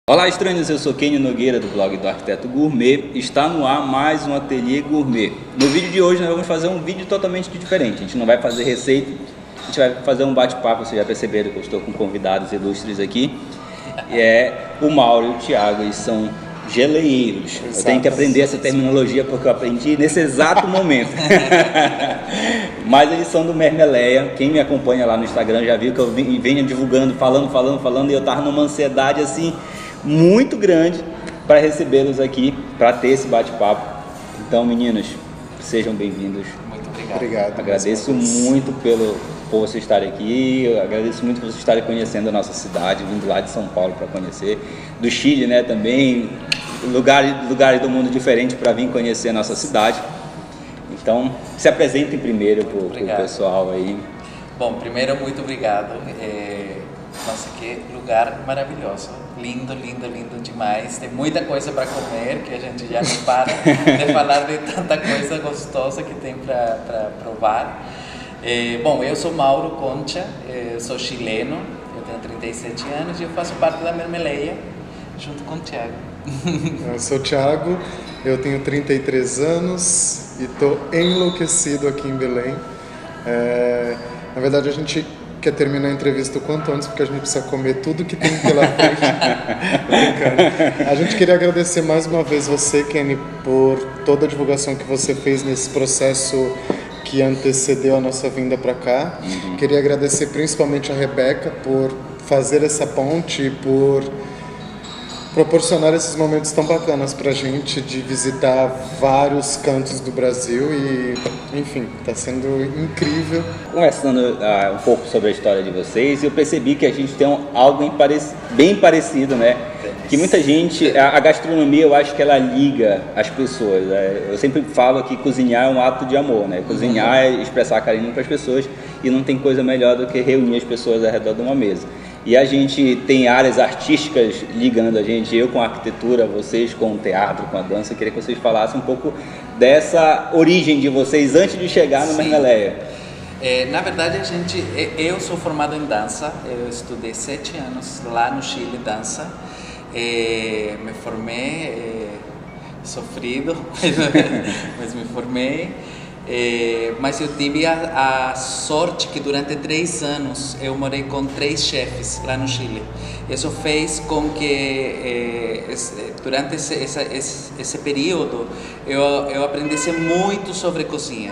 Olá, estranhos, eu sou Kenny Nogueira do blog do Arquiteto Gourmet. Está no ar mais um Ateliê Gourmet. No vídeo de hoje nós vamos fazer um vídeo totalmente diferente. A gente não vai fazer receita, a gente vai fazer um bate-papo. Vocês já perceberam que eu estou com convidados ilustres aqui. E é o Mauro e o Thiago, eles são geleieiros. Eu tenho que aprender essa terminologia porque eu aprendi nesse exato momento. Mas eles são do Mermeleia. Quem me acompanha lá no Instagram já viu que eu venho divulgando, falando, e eu estava numa ansiedade assim muito grande para recebê-los aqui, para ter esse bate-papo. Então, meninos, sejam bem-vindos. Muito Obrigado. Agradeço muito por vocês estarem aqui. Eu agradeço muito por vocês estarem conhecendo a nossa cidade, vindo lá de São Paulo para conhecer. Do Chile, né, também. Lugares do mundo diferentes para vir conhecer a nossa cidade. Então, se apresentem primeiro para o pessoal aí. Bom, primeiro, muito obrigado. Nossa, que lugar maravilhoso. Lindo, lindo, lindo demais. Tem muita coisa para comer, que a gente já não para de falar de tanta coisa gostosa que tem para provar. Bom, eu sou Mauro Concha, sou chileno, eu tenho 37 anos e eu faço parte da Mermeleia, junto com o Thiago. Eu sou o Thiago, eu tenho 33 anos e estou enlouquecido aqui em Belém. Na verdade, a gente quer terminar a entrevista o quanto antes, porque a gente precisa comer tudo que tem pela frente. Brincando. A gente queria agradecer mais uma vez você, Kenny, por toda a divulgação que você fez nesse processo que antecedeu a nossa vinda para cá. Queria agradecer principalmente a Rebeca por fazer essa ponte e por proporcionar esses momentos tão bacanas pra gente de visitar vários cantos do Brasil e, enfim, tá sendo incrível. Conversando um pouco sobre a história de vocês, eu percebi que a gente tem algo bem parecido, né? Que muita gente, a gastronomia, eu acho que ela liga as pessoas, né? Eu sempre falo que cozinhar é um ato de amor, né? Cozinhar é expressar carinho para as pessoas e não tem coisa melhor do que reunir as pessoas ao redor de uma mesa. E a gente tem áreas artísticas ligando a gente, eu com a arquitetura, vocês com o teatro, com a dança. Eu queria que vocês falassem um pouco dessa origem de vocês antes de chegar no Mermeleia. Na verdade, eu sou formado em dança, eu estudei 7 anos lá no Chile, dança. Me formei, sofrido, mas me formei. Mas eu tive a sorte que durante 3 anos eu morei com 3 chefes lá no Chile. Isso fez com que durante esse período eu aprendesse muito sobre cozinha,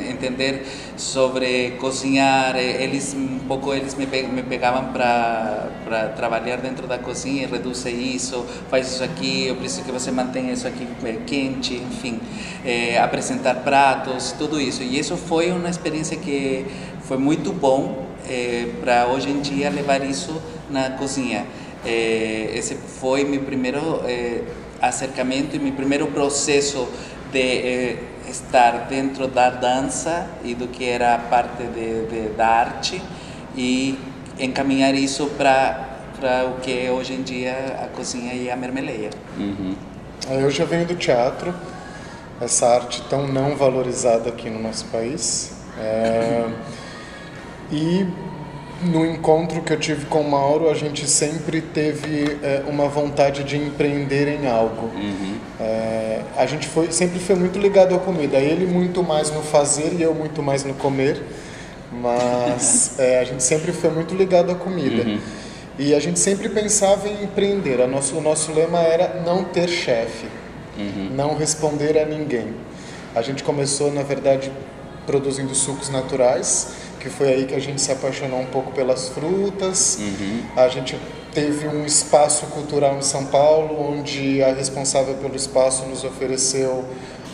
entender sobre cozinhar. Eles me pegavam para trabalhar dentro da cozinha, reduzir isso, faz isso aqui, eu preciso que você mantenha isso aqui quente, enfim, apresentar pratos, tudo isso. E isso foi uma experiência que foi muito bom para hoje em dia levar isso na cozinha. Esse foi meu primeiro acercamento e meu primeiro processo de estar dentro da dança e do que era a parte da arte e encaminhar isso para o que é hoje em dia a cozinha e a Mermeleia. Eu já venho do teatro, essa arte tão não valorizada aqui no nosso país. E no encontro que eu tive com o Mauro, a gente sempre teve uma vontade de empreender em algo. A gente sempre foi muito ligado à comida, ele muito mais no fazer e eu muito mais no comer, mas a gente sempre foi muito ligado à comida. E a gente sempre pensava em empreender. O nosso lema era não ter chefe, não responder a ninguém. A gente começou, na verdade, produzindo sucos naturais, que foi aí que a gente se apaixonou um pouco pelas frutas. A gente teve um espaço cultural em São Paulo, onde a responsável pelo espaço nos ofereceu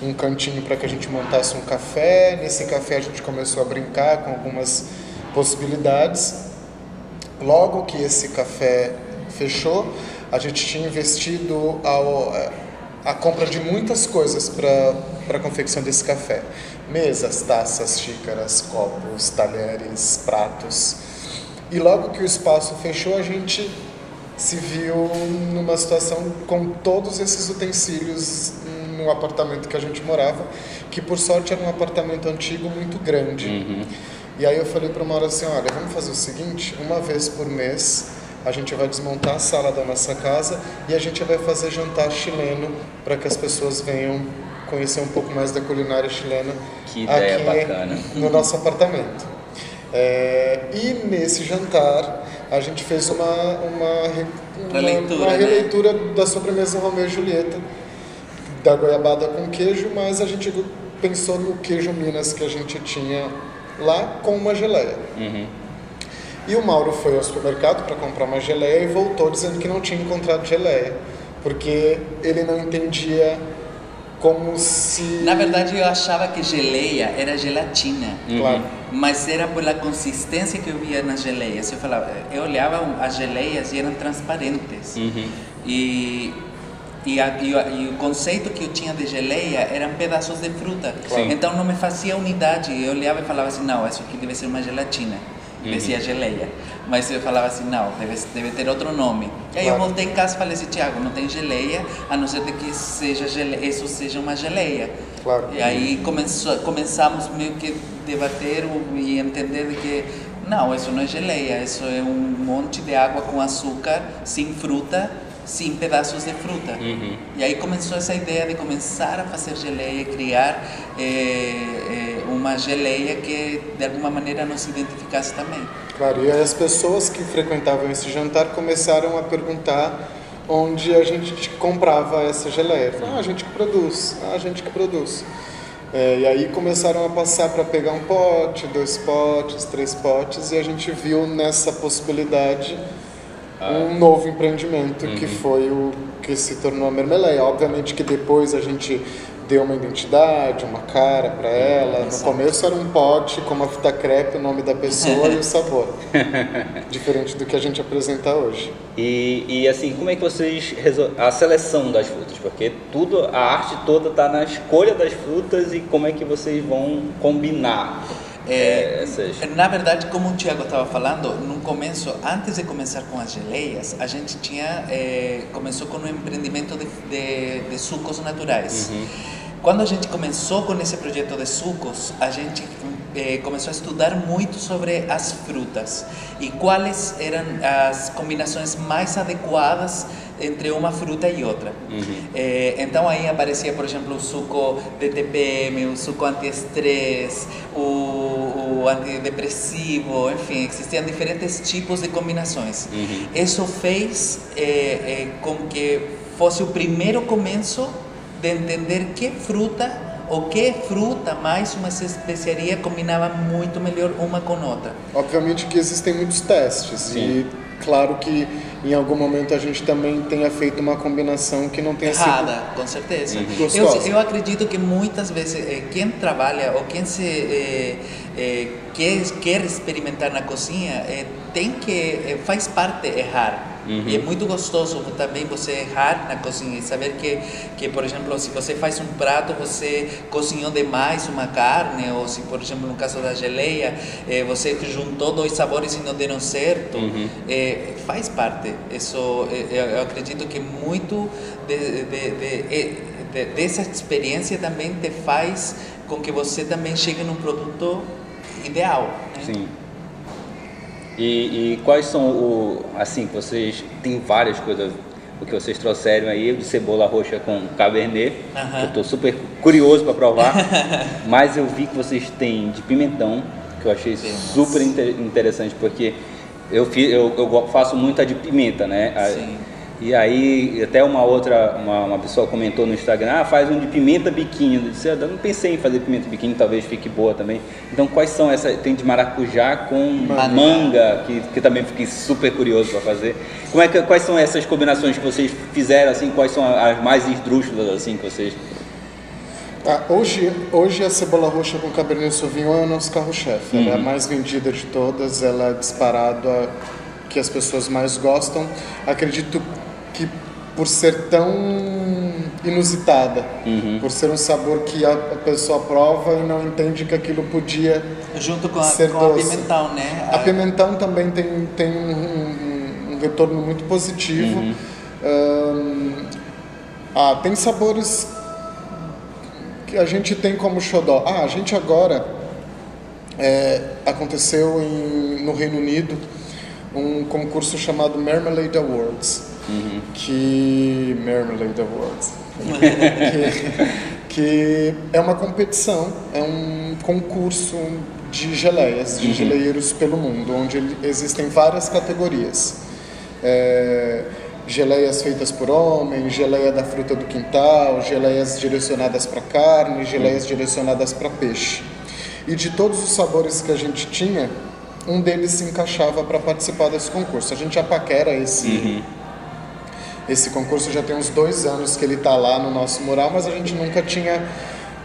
um cantinho para que a gente montasse um café. Nesse café a gente começou a brincar com algumas possibilidades. Logo que esse café fechou, a gente tinha investido a compra de muitas coisas para a confecção desse café. Mesas, taças, xícaras, copos, talheres, pratos. E logo que o espaço fechou, a gente se viu numa situação com todos esses utensílios no apartamento que a gente morava, que por sorte era um apartamento antigo muito grande. E aí eu falei para o Mauro assim, olha, vamos fazer o seguinte, uma vez por mês a gente vai desmontar a sala da nossa casa e a gente vai fazer jantar chileno para que as pessoas venham conhecer um pouco mais da culinária chilena que ideia aqui bacana. no nosso apartamento. E nesse jantar a gente fez uma releitura da sobremesa Romeu e Julieta, da goiabada com queijo, mas a gente pensou no queijo Minas que a gente tinha lá com uma geleia. E o Mauro foi ao supermercado para comprar uma geleia e voltou dizendo que não tinha encontrado geleia, porque ele não entendia como se... Na verdade, eu achava que geleia era gelatina. Claro. Mas era pela consistência que eu via nas geleias. Eu olhava as geleias e eram transparentes. E o conceito que eu tinha de geleia eram pedaços de fruta. Sim. Então não me fazia unidade. Eu olhava e falava assim, não, isso aqui deve ser uma gelatina. Decía geleia. Mas eu falava assim, não, deve ter outro nome. E aí eu voltei em casa e falei assim, Tiago, não tem geleia, a não ser de que isso seja uma geleia. Claro. E aí começamos meio que debater e entender de que não, isso não é geleia, isso é um monte de água com açúcar, sem fruta, sem pedaços de fruta. E aí começou essa ideia de começar a fazer geleia, criar uma geleia que de alguma maneira nos identificasse também. Claro, e aí as pessoas que frequentavam esse jantar começaram a perguntar onde a gente comprava essa geleia. Falaram, a gente que produz. E aí começaram a passar para pegar um pote, 2 potes, 3 potes, e a gente viu nessa possibilidade um novo empreendimento, que foi o que se tornou a Mermeleia. Obviamente que depois a gente deu uma identidade, uma cara para ela. No começo era um pote com uma fita crepe, o nome da pessoa e o sabor. Diferente do que a gente apresenta hoje. E assim, como é que vocês a seleção das frutas? Porque a arte toda está na escolha das frutas e como é que vocês vão combinar essas... Na verdade, como o Tiago estava falando, no começo, antes de começar com as geleias, a gente começou com um empreendimento de sucos naturais. Quando a gente começou com esse projeto de sucos, a gente começou a estudar muito sobre as frutas e quais eram as combinações mais adequadas entre uma fruta e outra. Então aí aparecia, por exemplo, o suco de TPM, o suco anti-estresse, o antidepressivo, enfim, existiam diferentes tipos de combinações. Isso fez com que fosse o primeiro começo de entender que fruta mais uma especiaria combinava muito melhor uma com outra. Obviamente que existem muitos testes. Sim. E claro que em algum momento a gente também tenha feito uma combinação que não tenha errada, sido com certeza. Eu acredito que muitas vezes quem trabalha ou quem quer experimentar na cozinha faz parte errar. E é muito gostoso também você errar na cozinha e saber que, por exemplo, se você faz um prato, você cozinhou demais uma carne, ou se, por exemplo, no caso da geleia, você juntou 2 sabores e não deram certo, faz parte. Isso, eu acredito que muito dessa experiência também te faz com que você também chegue num produto ideal. Né? Sim. E quais são assim, vocês tem várias coisas, o que vocês trouxeram aí, de cebola roxa com cabernet, que eu estou super curioso para provar, mas eu vi que vocês têm de pimentão, que eu achei super interessante, porque eu faço muita de pimenta, né? Sim. E aí até uma pessoa comentou no Instagram, faz um de pimenta biquinho. Eu disse, eu não pensei em fazer pimenta biquinho, talvez fique boa também. Então quais são essas? Tem de maracujá com manga, que também fiquei super curioso para fazer. Quais são essas combinações que vocês fizeram, assim, quais são as mais esdrúxulas assim, que vocês... Hoje a cebola roxa com Cabernet Sauvignon é o nosso carro-chefe. Ela é a mais vendida de todas, ela é disparada que as pessoas mais gostam. Acredito que por ser tão inusitada, por ser um sabor que a pessoa prova e não entende que aquilo podia junto com ser doce. A pimentão, né? A pimentão também tem um retorno muito positivo. Tem sabores que a gente tem como xodó. A gente agora aconteceu no Reino Unido um concurso chamado Marmalade Awards, Marmalade Awards, que é uma competição, é um concurso de geleias, de geleieiros pelo mundo, onde existem várias categorias. Geleias feitas por homens, geleia da fruta do quintal, geleias direcionadas para carne, geleias direcionadas para peixe. E de todos os sabores que a gente tinha, um deles se encaixava para participar desse concurso. A gente já paquera esse concurso, já tem uns 2 anos que ele está lá no nosso mural, mas a gente nunca tinha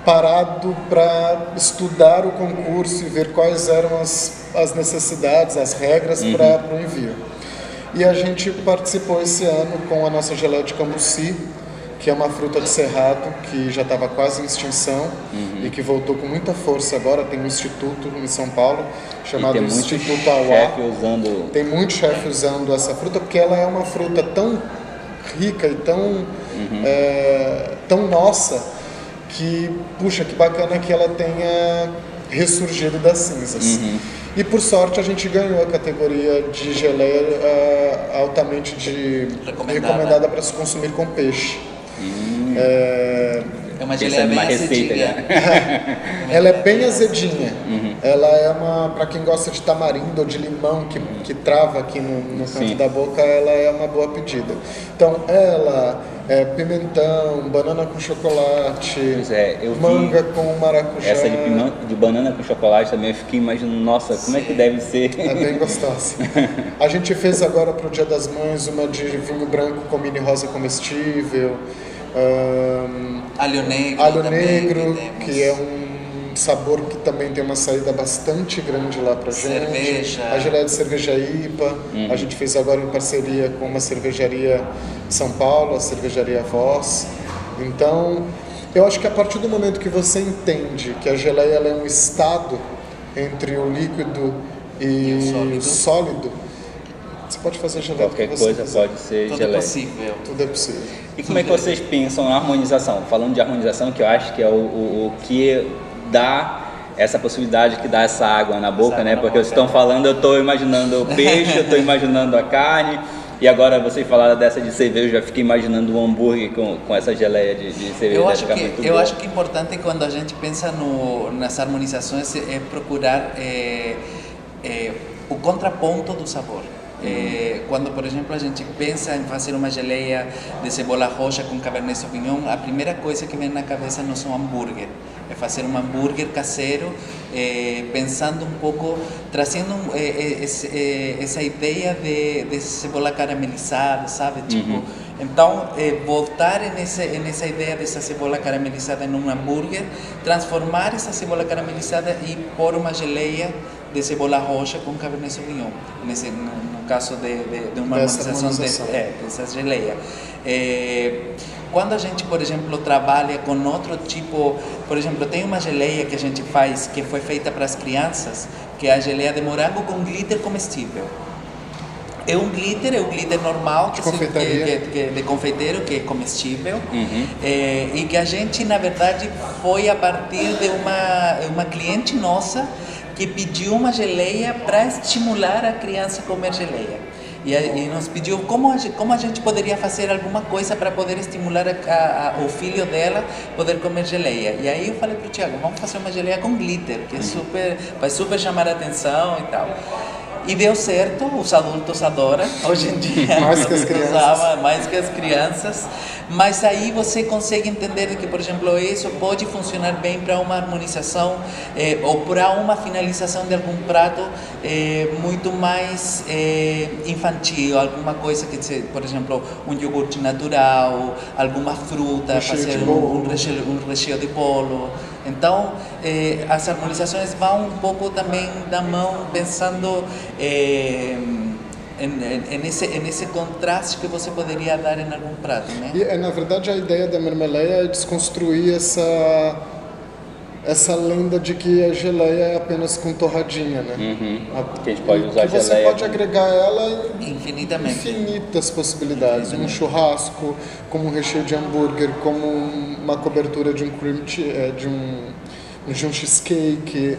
parado para estudar o concurso e ver quais eram as necessidades, as regras para o envio. E a gente participou esse ano com a nossa geleia de cambuci, que é uma fruta de cerrado que já estava quase em extinção e que voltou com muita força agora. Tem um instituto em São Paulo chamado Instituto Auá. Tem muito chefe usando essa fruta porque ela é uma fruta tão rica e tão nossa que, puxa, que bacana que ela tenha ressurgido das cinzas. E por sorte a gente ganhou a categoria de geleia altamente recomendada para se consumir com peixe. É uma geleia bem azedinha. Ela é bem azedinha. Ela é para quem gosta de tamarindo ou de limão que trava aqui no canto da boca, ela é uma boa pedida. Então ela pimentão, banana com chocolate, manga com maracujá. Essa de banana com chocolate também eu fiquei imaginando, nossa, como é que deve ser? É bem gostosa. A gente fez agora pro Dia das Mães uma de vinho branco com mini rosa comestível. Alho negro, que é um sabor que também tem uma saída bastante grande lá pra gente. Cerveja. A geleia de cerveja IPA, a gente fez agora em parceria com uma cervejaria de São Paulo, a cervejaria Voz. Então, eu acho que a partir do momento que você entende que a geleia ela é um estado entre o líquido e o sólido, você pode fazer geleia. Qualquer coisa pode ser Tudo geleia. É possível. Tudo é possível. E como é que vocês pensam na harmonização? Falando de harmonização, que eu acho que é o que dá essa possibilidade, que dá essa água na boca, né? Porque vocês estão falando, eu estou imaginando o peixe, eu estou imaginando a carne, e agora vocês falaram dessa de cerveja, eu já fiquei imaginando o hambúrguer com essa geleia de cerveja. Eu acho que é importante quando a gente pensa nas harmonizações é procurar o contraponto do sabor. Quando, por exemplo, a gente pensa em fazer uma geleia de cebola roxa com Cabernet Sauvignon, a primeira coisa que vem na cabeça não são hambúrguer. É fazer um hambúrguer caseiro, pensando um pouco, trazendo essa ideia de cebola caramelizada, sabe? Tipo, então, voltar nessa ideia dessa cebola caramelizada em um hambúrguer, transformar essa cebola caramelizada e pôr uma geleia de cebola roxa com Cabernet Sauvignon, no caso de uma harmonização dessa geleia. Quando a gente, por exemplo, trabalha com outro tipo, por exemplo, tem uma geleia que a gente faz que foi feita para as crianças, que é a geleia de morango com glitter comestível. É um glitter normal de confeiteiro, que é comestível, e que a gente, na verdade, foi a partir de uma cliente nossa que pediu uma geleia para estimular a criança a comer geleia. E nos pediu como a gente poderia fazer alguma coisa para poder estimular o filho dela poder comer geleia. E aí eu falei para o Thiago, vamos fazer uma geleia com glitter, que vai super chamar a atenção e tal. E deu certo, os adultos adoram, hoje em dia mais que as crianças, mas aí você consegue entender que, por exemplo, isso pode funcionar bem para uma harmonização ou para uma finalização de algum prato muito mais infantil, alguma coisa que, por exemplo, um iogurte natural, alguma fruta, fazer um recheio de bolo. Então, as harmonizações vão um pouco também da mão, pensando nesse contraste que você poderia dar em algum prato, né? E, na verdade, a ideia da marmeleia é desconstruir essa lenda de que a geleia é apenas com torradinha, né? Que a gente pode usar geleia. Você pode agregar ela infinitamente. Infinitas possibilidades. Um churrasco, como um recheio de hambúrguer, como uma cobertura de um um cheesecake,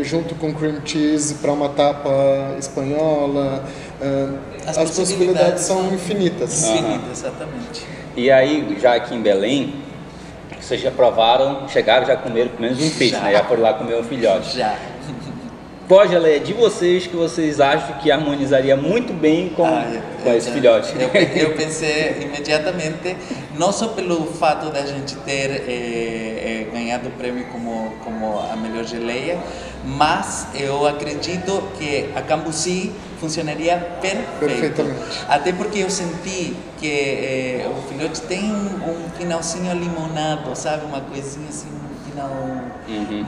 junto com cream cheese para uma tapa espanhola. As possibilidades são infinitas. Infinitas, exatamente. E aí, já aqui em Belém, vocês já provaram, chegaram, já comeram pelo menos um peixe, né? Já foram lá comer um filhote. Já. Qual a geleia de vocês que vocês acham que harmonizaria muito bem com esse filhote? Eu pensei imediatamente, não só pelo fato da gente ter ganhado o prêmio como a melhor geleia, mas eu acredito que a Cambuci funcionaria perfeitamente. Até porque eu senti que o filhote tem um finalzinho limonado, sabe? Uma coisinha assim, um final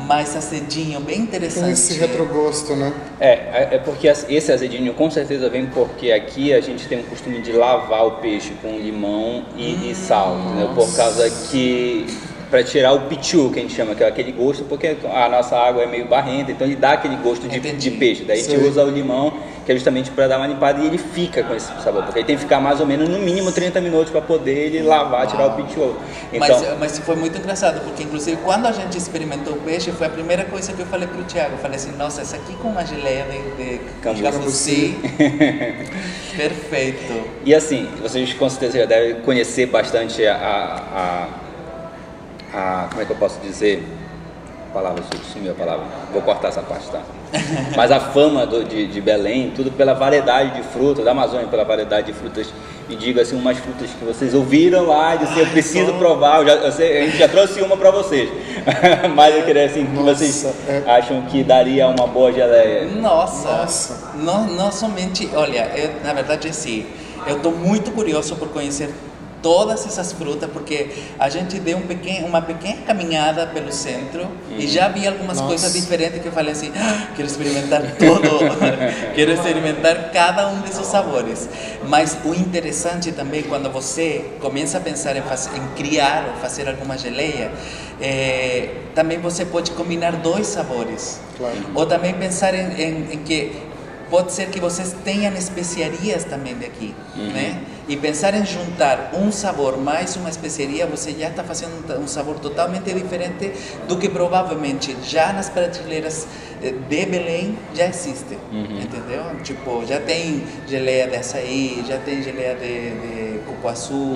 mais azedinho, bem interessante. Tem esse retrogosto, né? É porque esse azedinho com certeza vem porque aqui a gente tem o costume de lavar o peixe com limão e sal, né? Por causa que... para tirar o pichu, que a gente chama, que é aquele gosto, porque a nossa água é meio barrenta, então ele dá aquele gosto de peixe. Daí a gente usa o limão, que é justamente para dar uma limpada, e ele fica com esse sabor, porque ele tem que ficar mais ou menos no mínimo 30 minutos para poder ele lavar, tirar o pichu. Então, mas foi muito engraçado, porque inclusive quando a gente experimentou o peixe, foi a primeira coisa que eu falei pro Thiago. Eu falei assim, nossa, essa aqui com uma geleia de cambuci, perfeito. E assim, vocês com certeza já devem conhecer bastante como é que eu posso dizer? Sumiu a palavra. Vou cortar essa parte, tá? Mas a fama de Belém, tudo pela variedade de frutas, da Amazônia pela variedade de frutas. E digo assim, umas frutas que vocês ouviram lá e disseram, eu preciso provar. A gente já trouxe uma para vocês. Mas eu queria assim, que vocês acham que daria uma boa geleia. Nossa. Não somente, olha, na verdade assim, eu estou muito curioso por conhecer todas essas frutas, porque a gente deu uma pequena caminhada pelo centro e já vi algumas coisas diferentes que eu falei assim, quero experimentar tudo, quero experimentar cada um desses sabores. Mas o interessante também, quando você começa a pensar em criar ou fazer alguma geleia, também você pode combinar dois sabores. Claro. Ou também pensar em que pode ser que vocês tenham especiarias também daqui, né? E pensar em juntar um sabor mais uma especiaria, você já está fazendo um sabor totalmente diferente do que provavelmente já nas prateleiras de Belém já existe, entendeu? Tipo, já tem geleia de açaí, já tem geleia de cupuaçu,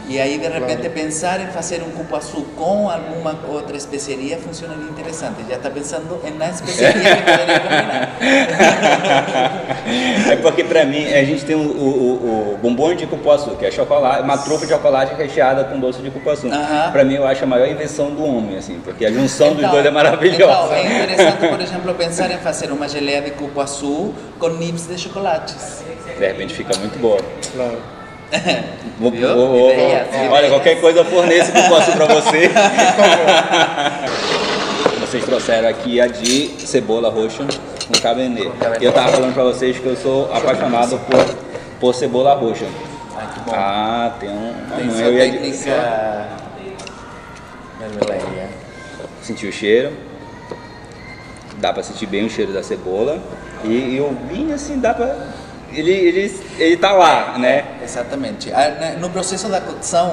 e aí de repente pensar em fazer um cupuaçu com alguma outra especiaria funcionaria interessante. Já está pensando na especiaria que poderia combinar. É porque para mim a gente tem o bombom de cupuaçu, que é chocolate, uma trufa de chocolate recheada com doce de cupuaçu. Para mim eu acho a maior invenção do homem, assim, porque a junção dos dois é maravilhosa. Então, é interessante, por exemplo, pensar em fazer uma geleia de cupuaçu com nibs de chocolates. De repente fica muito boa. Claro. Olha, qualquer coisa eu forneço cupuaçu para você. Vocês trouxeram aqui a de cebola roxa com cabernet. E eu tava falando para vocês que eu sou apaixonado por cebola roxa. Que bom. Tem Tem sua técnica vermelha. Sentir o cheiro. Dá para sentir bem o cheiro da cebola. E o vinho, assim, dá para... Ele tá lá, né? Exatamente. No processo da cocção,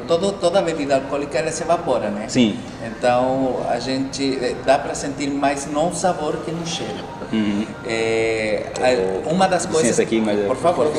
toda a bebida alcoólica ela se evapora, né? Sim. Então a gente dá para sentir mais no sabor que no cheiro. Uma das coisas, aqui, mas por favor,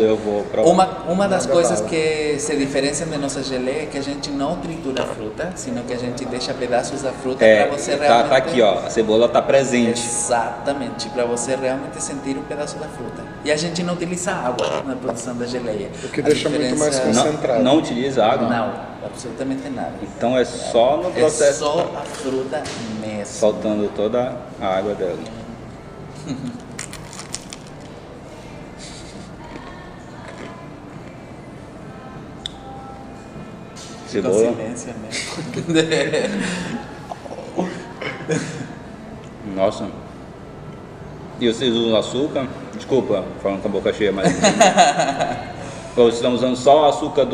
eu vou provar. Uma das coisas que se diferenciam de nossa geleia é que a gente não tritura a fruta, sino que a gente deixa pedaços da fruta para você realmente... Tá aqui, ó, a cebola tá presente. Exatamente, para você realmente sentir o pedaço da fruta. E a gente não utiliza água na produção da geleia. O que deixa muito mais concentrado. Não utiliza água? Não, absolutamente nada. Então é só no processo. É só a fruta mesmo. Soltando toda a água dela. Cebola. Silêncio mesmo. Nossa. E vocês usam açúcar? Desculpa, falando com a boca cheia, mas... Ou estamos usando só o açúcar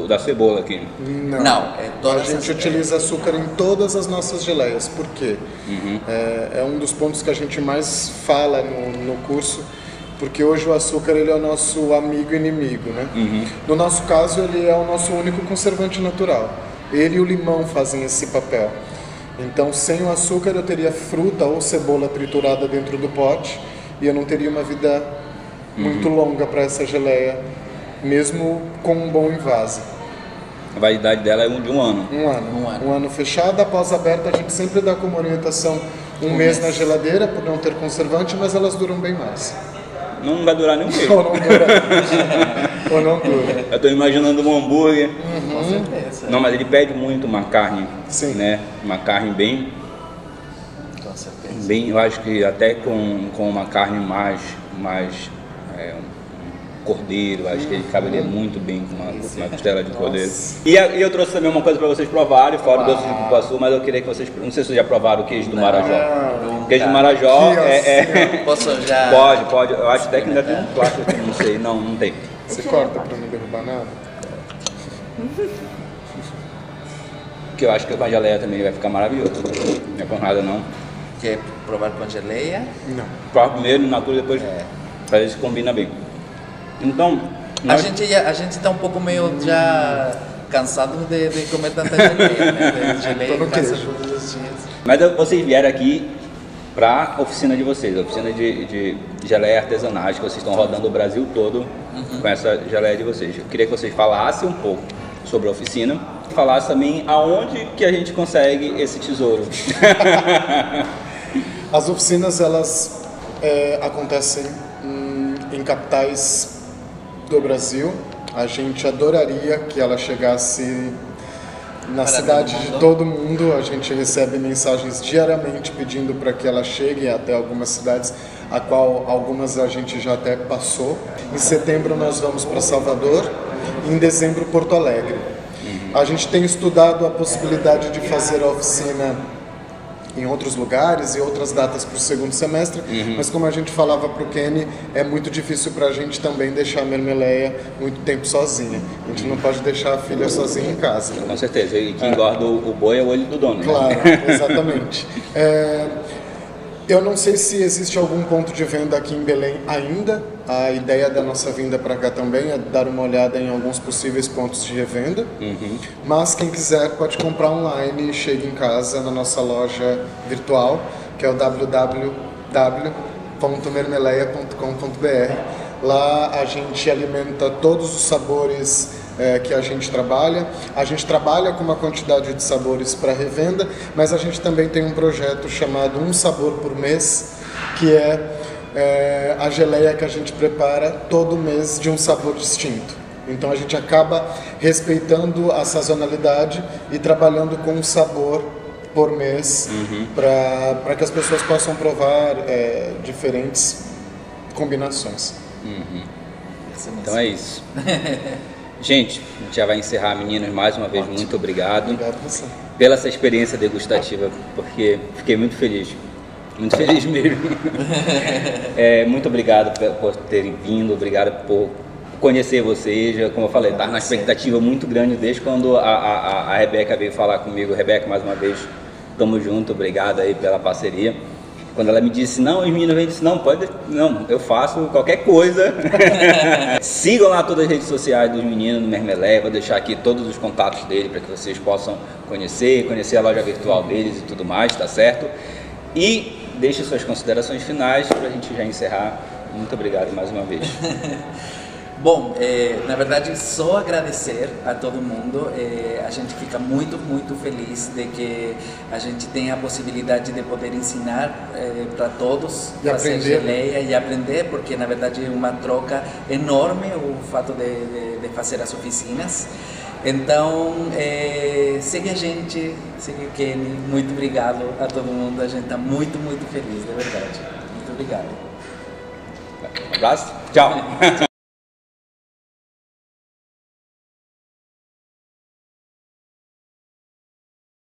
da cebola aqui? Não, a gente utiliza açúcar em todas as nossas geleias. Por quê? É um dos pontos que a gente mais fala no curso, porque hoje o açúcar ele é o nosso amigo e inimigo, né? No nosso caso, ele é o nosso único conservante natural. Ele e o limão fazem esse papel. Então, sem o açúcar, eu teria fruta ou cebola triturada dentro do pote e eu não teria uma vida muito longa para essa geleia, mesmo com um bom invase. A validade dela é de um ano. Um ano fechado. Após aberta, a gente sempre dá como orientação um mês na geladeira, por não ter conservante, mas elas duram bem mais. Não vai durar nem um mês. Ou não dura. Ou não dura. Eu estou imaginando um hambúrguer. Com certeza. Não, mas ele pede muito uma carne, Sim. né? Uma carne bem, Com certeza. eu acho que até com uma carne mais um cordeiro, acho que ele caberia muito bem com uma costela de cordeiro. E eu trouxe também uma coisa para vocês provarem, fora o doce de cupuaçu, mas eu queria que vocês, não sei se vocês já provaram o queijo do Marajó. O queijo do Marajó Posso já... Pode, eu acho até que ainda tem um plástico aqui, não sei, não tem. Você corta para não derrubar nada? Que eu acho que com a geleia também vai ficar maravilhoso. Não é com nada não. Quer provar com geleia? Não. Prova primeiro, natura, depois pra ver se combina bem. Então, A gente tá um pouco meio já cansado de comer tanta geleia, né? Geleia Todo passa queijo. todos os dias. mas vocês vieram aqui para a oficina de vocês, a oficina de geleia artesanais, que vocês estão rodando o Brasil todo com essa geleia de vocês. Eu queria que vocês falassem um pouco sobre a oficina, falassem também aonde que a gente consegue esse tesouro. As oficinas, elas acontecem em capitais do Brasil. A gente adoraria que ela chegasse na cidade de todo mundo. A gente recebe mensagens diariamente pedindo para que ela chegue até algumas cidades, a qual algumas a gente já até passou. Em setembro nós vamos para Salvador, em dezembro Porto Alegre. A gente tem estudado a possibilidade de fazer a oficina em outros lugares e outras datas para o segundo semestre, mas como a gente falava para o Kenny, é muito difícil para a gente também deixar a Mermeleia muito tempo sozinha. A gente não pode deixar a filha sozinha em casa. Com certeza, e quem engorda o boi é o olho do dono. Né? Claro, exatamente. Eu não sei se existe algum ponto de venda aqui em Belém ainda. A ideia da nossa vinda para cá também é dar uma olhada em alguns possíveis pontos de revenda. Mas quem quiser pode comprar online e chega em casa na nossa loja virtual, que é o www.mermeleia.com.br. Lá a gente alimenta todos os sabores que a gente trabalha. A gente trabalha com uma quantidade de sabores para revenda, mas a gente também tem um projeto chamado Um Sabor por Mês, que é a geleia que a gente prepara todo mês de um sabor distinto. Então a gente acaba respeitando a sazonalidade e trabalhando com um sabor por mês para que as pessoas possam provar diferentes combinações. Então é isso. Gente, a gente já vai encerrar, meninas, mais uma vez, muito obrigado. Obrigado a você. Pela essa experiência degustativa, porque fiquei muito feliz. Muito feliz mesmo. Muito obrigado por terem vindo, obrigado por conhecer vocês. Como eu falei, estava na expectativa muito grande desde quando a Rebeca veio falar comigo. Rebeca, mais uma vez, tamo junto, obrigado aí pela parceria. Quando ela me disse, não, os meninos vêm, disse, não, eu faço qualquer coisa. Sigam lá todas as redes sociais dos meninos do Mermeleia, vou deixar aqui todos os contatos deles para que vocês possam conhecer a loja virtual deles e tudo mais, tá certo? E deixe suas considerações finais para a gente já encerrar. Muito obrigado mais uma vez. Bom, na verdade, só agradecer a todo mundo. A gente fica muito, muito feliz de que a gente tenha a possibilidade de poder ensinar para todos E fazer aprender. geleia e aprender, porque na verdade é uma troca enorme o fato de fazer as oficinas. Então, segue a gente, segue o Kenny. Muito obrigado a todo mundo. A gente está muito, muito feliz, de verdade. Muito obrigado. Um abraço. Tchau.